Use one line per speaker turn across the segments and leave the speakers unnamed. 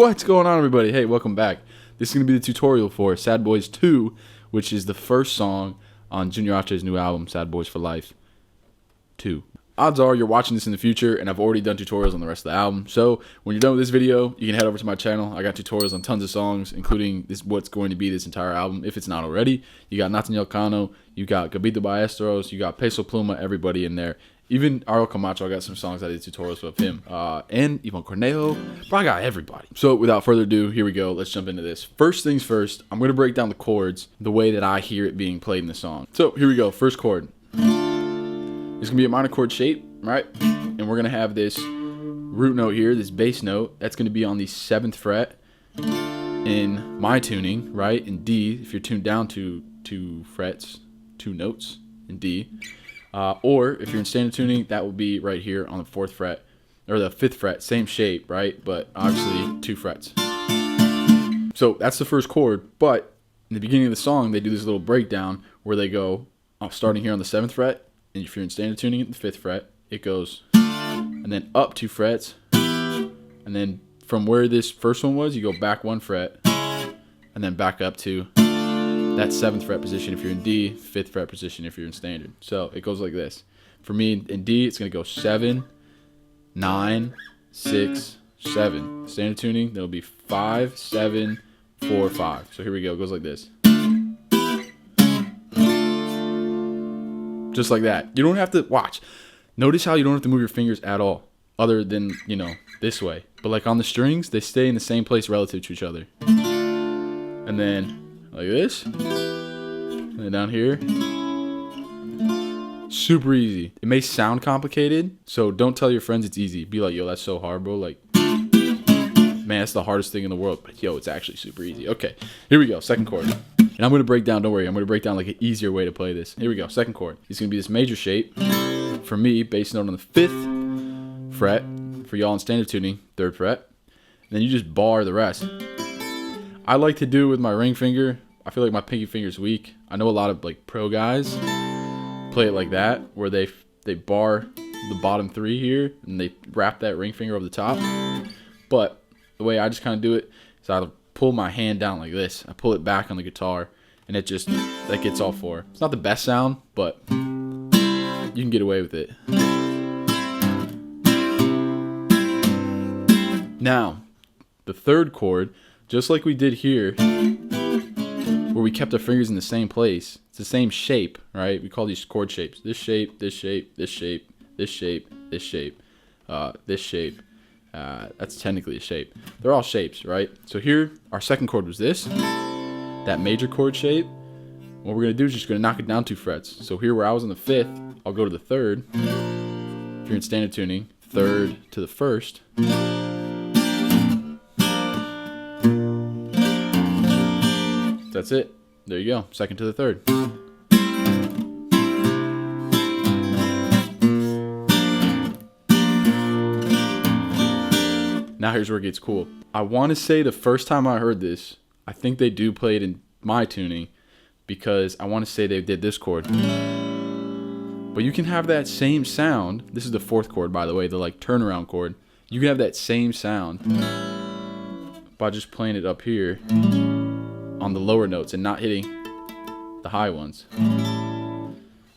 What's going on, everybody? Hey, welcome back. This is going to be the tutorial for Sad Boys 2, which is the first song on Junior Ache's new album, Sad Boys for Life 2. Odds are you're watching this in the future, and I've already done tutorials on the rest of the album. So when you're done with this video, you can head over to my channel. I got tutorials on tons of songs, including what's going to be this entire album, if it's not already. You got Nathaniel Cano, you got Gabito Ballesteros, you got Peso Pluma, everybody in there. Even Ariel Camacho, I got some songs I did tutorials with him. And Ivan Cornejo, bro, I got everybody. So without further ado, here we go. Let's jump into this. First things first, I'm going to break down the chords the way that I hear it being played in the song. So here we go. First chord. It's going to be a minor chord shape, right? And we're going to have this root note here, this bass note. That's going to be on the 7th fret in my tuning, right? In D, if you're tuned down to 2 frets, 2 notes in D. Or if you're in standard tuning, that will be right here on the 4th fret, or the 5th fret, same shape, right? But obviously 2 frets. So that's the first chord, but in the beginning of the song, they do this little breakdown where they go, starting here on the 7th fret, and if you're in standard tuning at the 5th fret, it goes, and then up 2 frets, and then from where this first one was, you go back 1 fret, and then back up to that 7th fret position if you're in D, 5th fret position if you're in standard. So it goes like this. For me in D, it's going to go 7, 9, 6, 7. Standard tuning, that'll be 5, 7, 4, 5. So here we go. It goes like this. Just like that. You don't have to watch. Notice how you don't have to move your fingers at all, other than, this way. But like on the strings, they stay in the same place relative to each other. And then like this, and then down here. Super easy. It may sound complicated, so don't tell your friends it's easy. Be like, yo, that's so hard, bro. Like, man, that's the hardest thing in the world. But yo, it's actually super easy. Okay, here we go. Second chord. And I'm gonna break down. Don't worry, I'm gonna break down like an easier way to play this. Here we go. Second chord. It's gonna be this major shape. For me, bass note on the 5th fret. For y'all in standard tuning, 3rd fret. And then you just bar the rest. I like to do it with my ring finger. I feel like my pinky finger's weak. I know a lot of like pro guys play it like that, where they bar the bottom 3 here and they wrap that ring finger over the top. But the way I just kind of do it is I pull my hand down like this. I pull it back on the guitar, and it just that gets all 4. It's not the best sound, but you can get away with it. Now, the 3rd chord. Just like we did here, where we kept our fingers in the same place. It's the same shape, right? We call these chord shapes. This shape, this shape, this shape, this shape, this shape, this shape. That's technically a shape. They're all shapes, right? So here, our second chord was this, that major chord shape. What we're going to do is just going to knock it down 2 frets. So here where I was on the 5th, I'll go to the 3rd. If you're in standard tuning, 3rd to the 1st. That's it. There you go. 2nd to the 3rd. Now here's where it gets cool. I want to say the first time I heard this, I think they do play it in my tuning, because I want to say they did this chord. But you can have that same sound. This is the 4th chord, by the way, the like turnaround chord. You can have that same sound by just playing it up here on the lower notes and not hitting the high ones.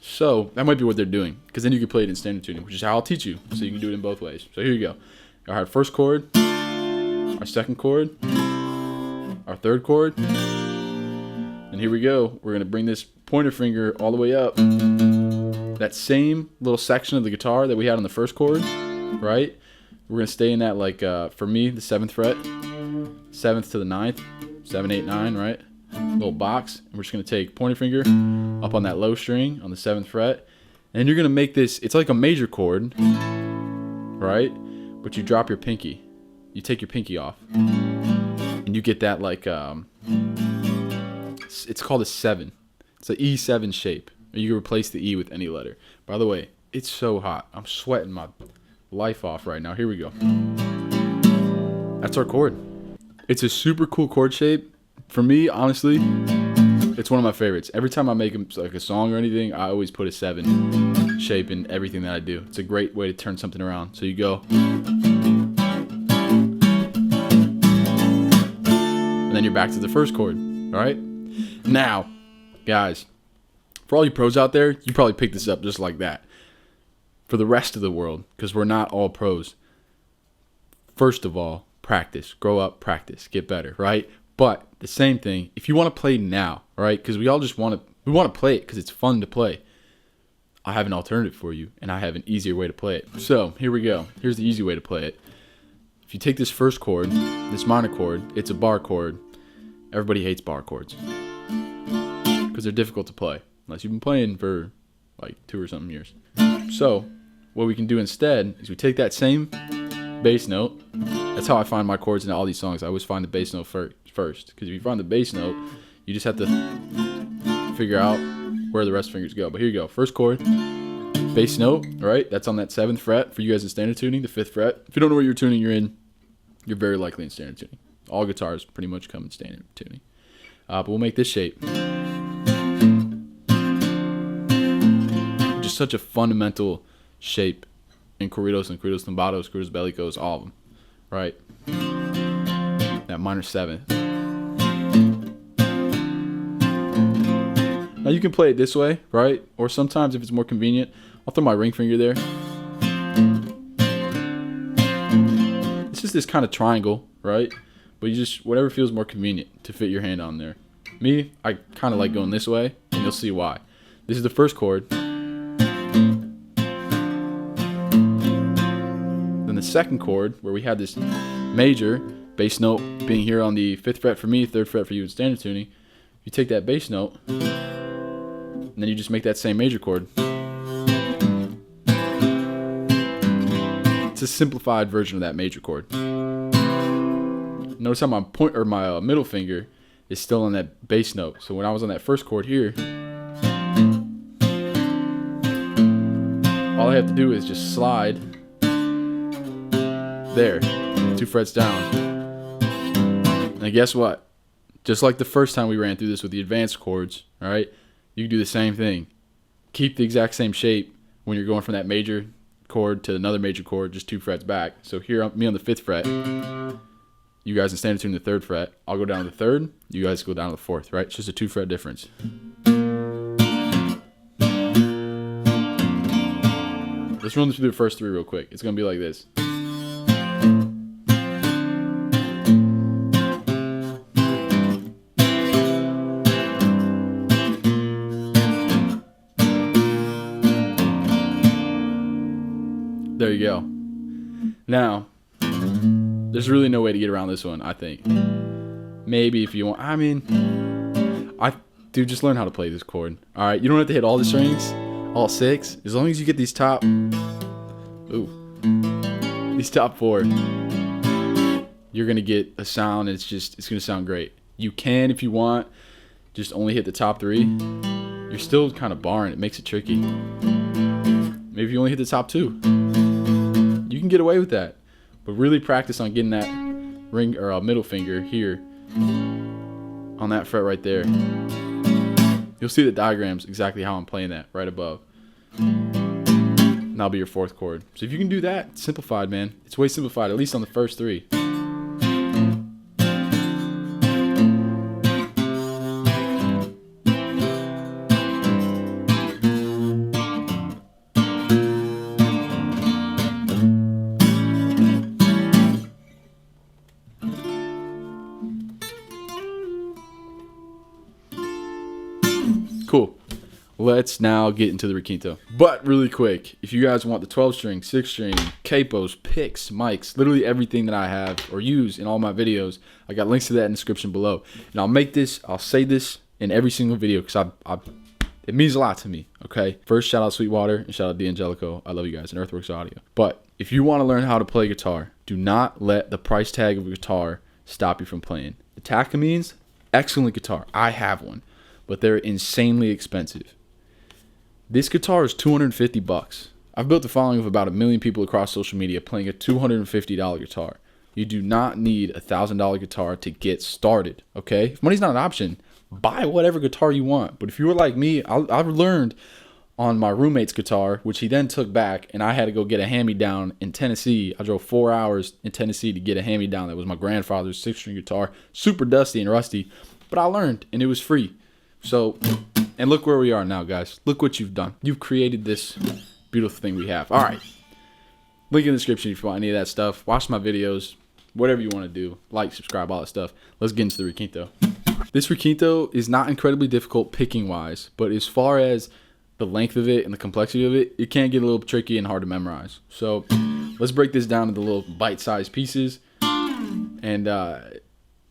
So that might be what they're doing, because then you can play it in standard tuning, which is how I'll teach you, so you can do it in both ways. So here you go. Our first chord, our 2nd chord, our 3rd chord, and here we go. We're gonna bring this pointer finger all the way up, that same little section of the guitar that we had on the 1st chord, right? We're gonna stay in that, like for me, the 7th fret, 7th to the 9th, 7, 8, 9, right? Little box. And we're just going to take pointer finger up on that low string on the 7th fret. And you're going to make this, it's like a major chord, right? But you drop your pinky. You take your pinky off. And you get that like, it's called a 7. It's an E7 shape. You can replace the E with any letter. By the way, it's so hot. I'm sweating my life off right now. Here we go. That's our chord. It's a super cool chord shape. For me, honestly, it's one of my favorites. Every time I make like a song or anything, I always put a 7 shape in everything that I do. It's a great way to turn something around. So you go. you're back to the first chord. All right. Now, guys, for all you pros out there, you probably picked this up just like that. For the rest of the world, because we're not all pros, first of all, practice. Grow up, practice, get better, right? But the same thing, if you want to play now, all right, because we all just want to play it because it's fun to play. I have an alternative for you, and I have an easier way to play it. So here we go. Here's the easy way to play it. If you take this first chord, this minor chord, it's a bar chord. Everybody hates bar chords because they're difficult to play, unless you've been playing for like 2 or something years. So what we can do instead is we take that same bass note. That's how I find my chords in all these songs. I always find the bass note first, because if you find the bass note, you just have to figure out where the rest of the fingers go. But here you go. First chord, bass note, all right? That's on that 7th fret for you guys in standard tuning, the 5th fret. If you don't know what you're tuning you're in, you're very likely in standard tuning. All guitars pretty much come in standard tuning. But we'll make this shape, which is such a fundamental shape in corridos and corridos tumbados, corridos bellicos, all of them, right? That minor 7th. Now you can play it this way, right? Or sometimes if it's more convenient, I'll throw my ring finger there. It's just this kind of triangle, right? But you just, whatever feels more convenient to fit your hand on there. Me, I kind of like going this way, and you'll see why. This is the first chord. Then the second chord, where we had this major bass note being here on the 5th fret for me, 3rd fret for you in standard tuning. You take that bass note, and then you just make that same major chord. It's a simplified version of that major chord. Notice how my middle finger is still on that bass note. So when I was on that first chord here, all I have to do is just slide there, 2 frets down. And guess what? Just like the first time we ran through this with the advanced chords, all right? You can do the same thing. Keep the exact same shape when you're going from that major chord to another major chord, just 2 frets back. So here, me on the 5th fret, you guys in standard tune the 3rd fret. I'll go down to the 3rd, you guys go down to the 4th, right? It's just a 2 fret difference. Let's run through the first 3 real quick. It's gonna be like this. There you go. Now, there's really no way to get around this one, I think. Maybe if you want. I mean, dude, just learn how to play this chord. All right, you don't have to hit all the strings, all 6. As long as you get these top 4, you're gonna get a sound. It's gonna sound great. You can, if you want, just only hit the top 3. You're still kind of barring. It makes it tricky. Maybe you only hit the top 2. You can get away with that, but really practice on getting that ring or middle finger here on that fret right there. You'll see the diagrams exactly how I'm playing that right above. And that'll be your 4th chord. So if you can do that, it's simplified, man. It's way simplified, at least on the first 3. Cool. Let's now get into the Requinto. But really quick, if you guys want the 12-string, 6-string, capos, picks, mics, literally everything that I have or use in all my videos, I got links to that in the description below. And I'll say this in every single video because it means a lot to me, okay? First, shout out Sweetwater and shout out D'Angelico. I love you guys, and Earthworks Audio. But if you want to learn how to play guitar, do not let the price tag of a guitar stop you from playing. The Takamines, excellent guitar. I have one, but they're insanely expensive. This guitar is $250. I've built a following of about 1 million people across social media playing a $250 guitar. You do not need a $1,000 guitar to get started, okay? If money's not an option, buy whatever guitar you want. But if you were like me, I've learned on my roommate's guitar, which he then took back, and I had to go get a hand-me-down in Tennessee. I drove 4 hours in Tennessee to get a hand-me-down that was my grandfather's 6-string guitar, super dusty and rusty, but I learned, and it was free. So, and look where we are now, guys. Look what you've done. You've created this beautiful thing we have. All right. Link in the description if you want any of that stuff. Watch my videos. Whatever you want to do. Like, subscribe, all that stuff. Let's get into the Requinto. This Requinto is not incredibly difficult picking-wise, but as far as the length of it and the complexity of it, it can get a little tricky and hard to memorize. So let's break this down into little bite-sized pieces. And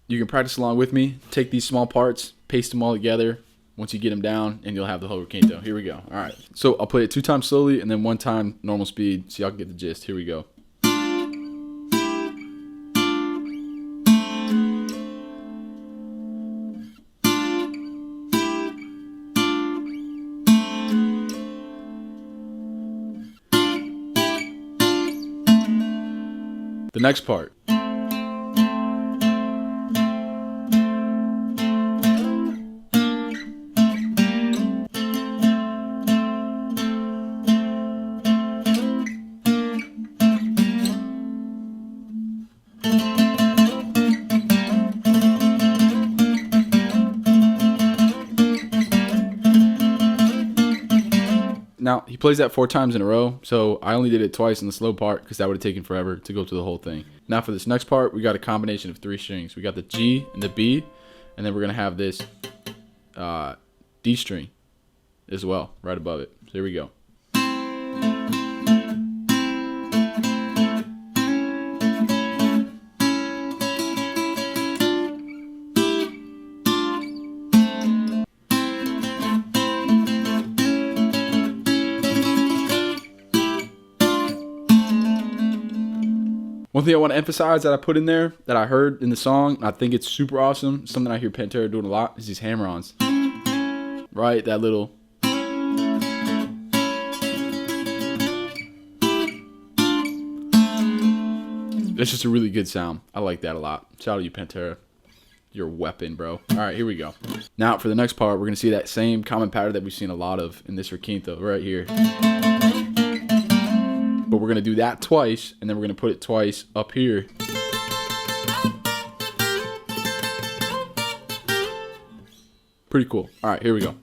you can practice along with me. Take these small parts, paste them all together. Once you get them down, and you'll have the whole Requinto. Here we go. All right. So I'll play it 2 times slowly and then 1 time normal speed so y'all can get the gist. Here we go. The next part. Now, he plays that 4 times in a row, so I only did it twice in the slow part because that would have taken forever to go through the whole thing. Now, for this next part, we got a combination of 3 strings. We got the G and the B, and then we're going to have this D string as well, right above it. So here we go. One thing I want to emphasize that I put in there that I heard in the song, and I think it's super awesome, something I hear Pantera doing a lot, is these hammer-ons. Right? That little... It's just a really good sound. I like that a lot. Shout out to you, Pantera. You're a weapon, bro. All right, here we go. Now, for the next part, we're going to see that same common pattern that we've seen a lot of in this Requinto right here. But we're going to do that twice, and then we're going to put it twice up here. Pretty cool. All right, here we go.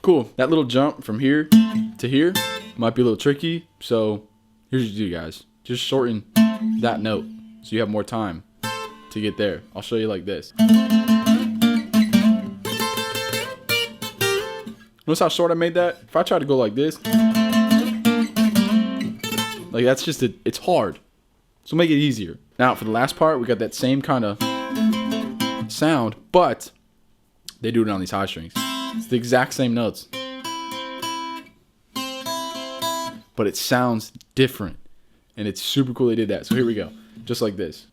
Cool. That little jump from here to here might be a little tricky. So here's what you do, guys. Just shorten that note so you have more time to get there. I'll show you like this. Notice how short I made that? If I try to go like this, like that's just, it's hard. So make it easier. Now for the last part, we got that same kind of sound, but they do it on these high strings. It's the exact same notes, but it sounds different, and it's super cool they did that. So here we go, just like this.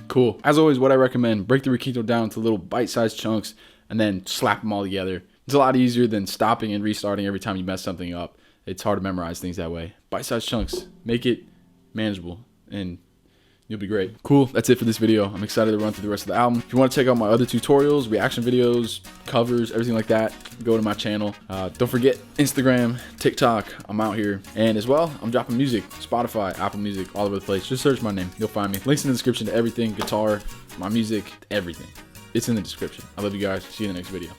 Cool. As always, what I recommend, break the Requinto down into little bite-sized chunks and then slap them all together. It's a lot easier than stopping and restarting every time you mess something up. It's hard to memorize things that way. Bite-sized chunks. Make it manageable and you'll be great. Cool. That's it for this video. I'm excited to run through the rest of the album. If you want to check out my other tutorials, reaction videos, covers, everything like that, go to my channel. Don't forget Instagram, TikTok. I'm out here. And as well, I'm dropping music, Spotify, Apple Music, all over the place. Just search my name. You'll find me. Links in the description to everything, guitar, my music, everything. It's in the description. I love you guys. See you in the next video.